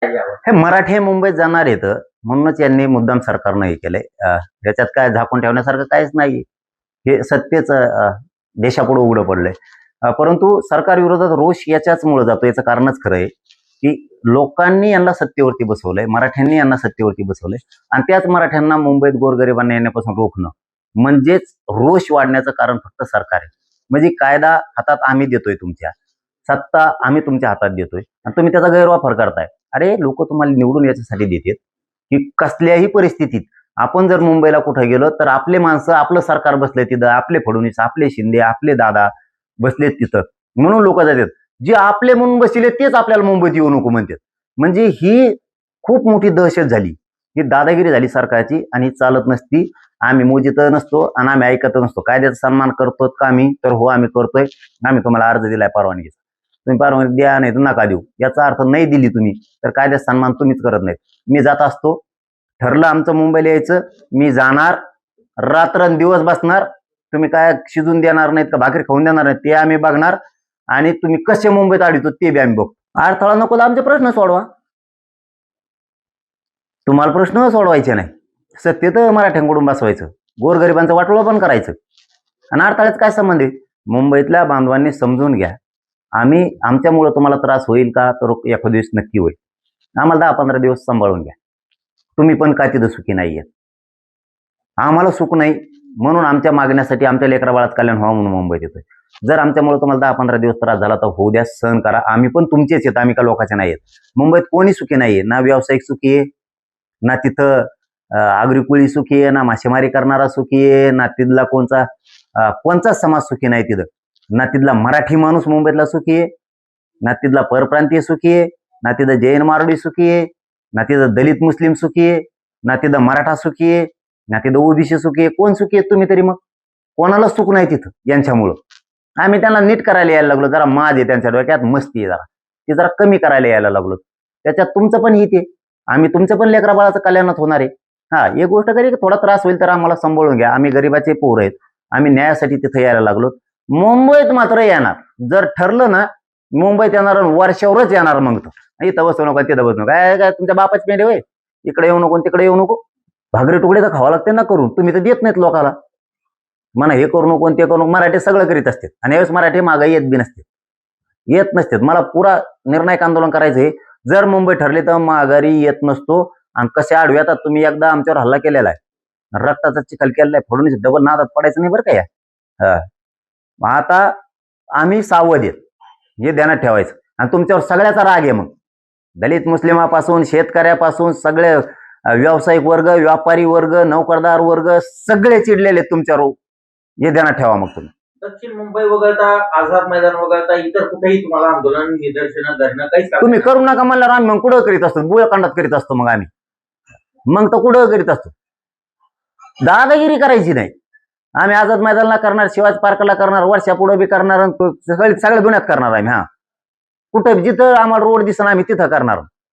हे मराठे मुंबईत जाणार आहेत म्हणूनच यांनी मुद्दाम सरकारनं हे केलंय. याच्यात काय झाकून ठेवण्यासारखं काहीच नाही. हे सत्तेच देशापुढे उघडं पडलंय. परंतु सरकार विरोधात रोष याच्याचमुळे जातो. याचं कारणच खरं आहे की लोकांनी यांना सत्तेवरती बसवलंय, मराठ्यांनी यांना सत्तेवरती बसवलंय आणि त्याच मराठ्यांना मुंबईत गोरगरिबांना येण्यापासून रोखणं म्हणजेच रोष वाढण्याचं कारण फक्त सरकार आहे. म्हणजे कायदा हातात आम्ही देतोय, तुमच्या सत्ता आम्ही तुमच्या हातात देतोय आणि तुम्ही त्याचा गैरवापर करताय. अरे लोक तुम्हाला निवडून याच्यासाठी देतात की कसल्याही परिस्थितीत आपण जर मुंबईला कुठे गेलो तर आपले माणसं, आपलं सरकार बसले तिथं, आपले फडणवीस, आपले शिंदे, आपले दादा बसलेत तिथं, म्हणून लोक जातात. जे आपले म्हणून बसले तेच आपल्याला मुंबईत येऊ नको म्हणतात. म्हणजे ही खूप मोठी दहशत झाली, ही दादागिरी झाली सरकारची आणि चालत नसती. आम्ही मोजित नसतो आणि आम्ही ऐकत नसतो. कायद्याचा सन्मान करतो का आम्ही? तर हो आम्ही करतोय. आम्ही तुम्हाला अर्ज दिलाय परवानगीचा, तुम्ही परवानगी द्या नाही तर नका देऊ. याचा अर्थ नाही दिली तुम्ही तर कायद्याचा सन्मान तुम्हीच करत नाहीत. मी जात असतो, ठरलं आमचं मुंबईला यायचं, मी जाणार, रात्रंदिवस बसणार. तुम्ही काय शिजून देणार नाहीत का भाकरी खाऊन देणार नाहीत ते आम्ही बघणार आणि तुम्ही कसे मुंबईत अडवतो ते बी आम्ही बघतो. अडथळा नको, आमचे प्रश्न सोडवा. तुम्हाला प्रश्न सोडवायचे नाही, सत्तेत मराठ्यांकडून बसवायचं, गोरगरिबांचं वाटोळं पण करायचं आणि अडथळ्यात काय संबंध आहे? मुंबईतल्या बांधवांनी समजून घ्या, आम्ही आमच्यामुळे तुम्हाला त्रास होईल का? तर एखाद दिवस नक्की होईल. आम्हाला 10-15 दिवस सांभाळून घ्या. तुम्ही पण काय तिथं सुखी नाहीये, आम्हाला सुख नाही म्हणून आमच्या मागण्यासाठी आमच्या लेकरा बाळात कल्याण व्हावं म्हणून मुंबईत येतोय. जर आमच्यामुळे तुम्हाला 10-15 दिवस त्रास झाला तर होऊ द्या, सहन करा. आम्ही पण तुमचेच आहेत, आम्ही का लोकांचे नाही आहेत. मुंबईत कोणी सुखी नाहीये, ना व्यावसायिक सुखी आहे, ना तिथं आगरीकुळी सुखी आहे, ना मासेमारी करणारा सुखी आहे, ना तिथला कोणचाच समाज सुखी नाही तिथं. ना तिथला मराठी माणूस मुंबईतला सुखी आहे, ना तिथला परप्रांतीय सुखी आहे, ना तिथं जैन मारडी सुखी आहे, ना तिथं दलित मुस्लिम सुखी आहे, ना तिथं मराठा सुखी आहे, ना तिथं ओबीसी सुखी आहे. कोण सुखी आहे तुम्ही तरी? मग कोणाला सुख नाही तिथं यांच्यामुळं. आम्ही त्यांना नीट करायला यायला लागलो, जरा माज आहे त्यांच्या डोक्यात, मस्ती आहे जरा, ती जरा कमी करायला यायला लागलो. त्याच्यात तुमचं पण हित आहे, आम्ही तुमचं पण लेकरा बाळाचं कल्याणात होणार आहे. हा, एक गोष्ट करी, थोडा त्रास होईल तर आम्हाला सांभाळून घ्या, आम्ही गरीबाचे पोर आहेत, आम्ही न्यायासाठी तिथे यायला लागलो. मुंबईत मात्र येणार, जर ठरलं ना मुंबईत येणार वर्षावरच येणार. मग तर इथं बसू नका तिथं बसू नका, काय तुमच्या बापाची पेंडे होय, इकडे येऊ नको तिकडे येऊ नको. भाकरी तुकडे तर खावा लागते ना करून, तुम्ही तर देत नाहीत लोकाला. म्हणा हे करू नको ते करू नको, मराठी सगळं करीत असते आणि यावेळेस मराठी मागे येत बी नसते, येत नसते. मला पुरा निर्णायक आंदोलन करायचं आहे. जर मुंबई ठरली तर माघारी येत नसतो. आणि कसे आडवे येतात, तुम्ही एकदा आमच्यावर हल्ला केलेला आहे, रक्ताचा चिखल केलेला आहे, फोडून डबल नादात पडायचं नाही बरं का या. आता आम्ही सावध आहेत हे ध्यानात ठेवायचं. आणि तुमच्यावर सगळ्याचा राग आहे, मग दलित मुस्लिमापासून शेतकऱ्यापासून सगळे व्यावसायिक वर्ग, व्यापारी वर्ग, नोकरदार वर्ग सगळे चिडलेले आहेत तुमच्यावर, हे ध्यानात ठेवा. मग तुम्ही दक्षिण मुंबई वगळता, आझाद मैदान वगळता इतर कुठेही तुम्हाला आंदोलन, निदर्शनं, धरणं काही तुम्ही करू नका म्हणल्यावर आम्ही मग कुठं करीत असतो? बुळकांडात करीत असतो मग आम्ही, मग तर कुठं करीत असतो? दादागिरी करायची नाही. आम्ही आझाद मैदानला करणार, शिवाजी पार्कला करणार, वर्षापुढे बी करणार, सगळ्या दुनियात करणार आम्ही. हा, कुठं जिथं आम्हाला रोड दिसणार आम्ही तिथं करणार.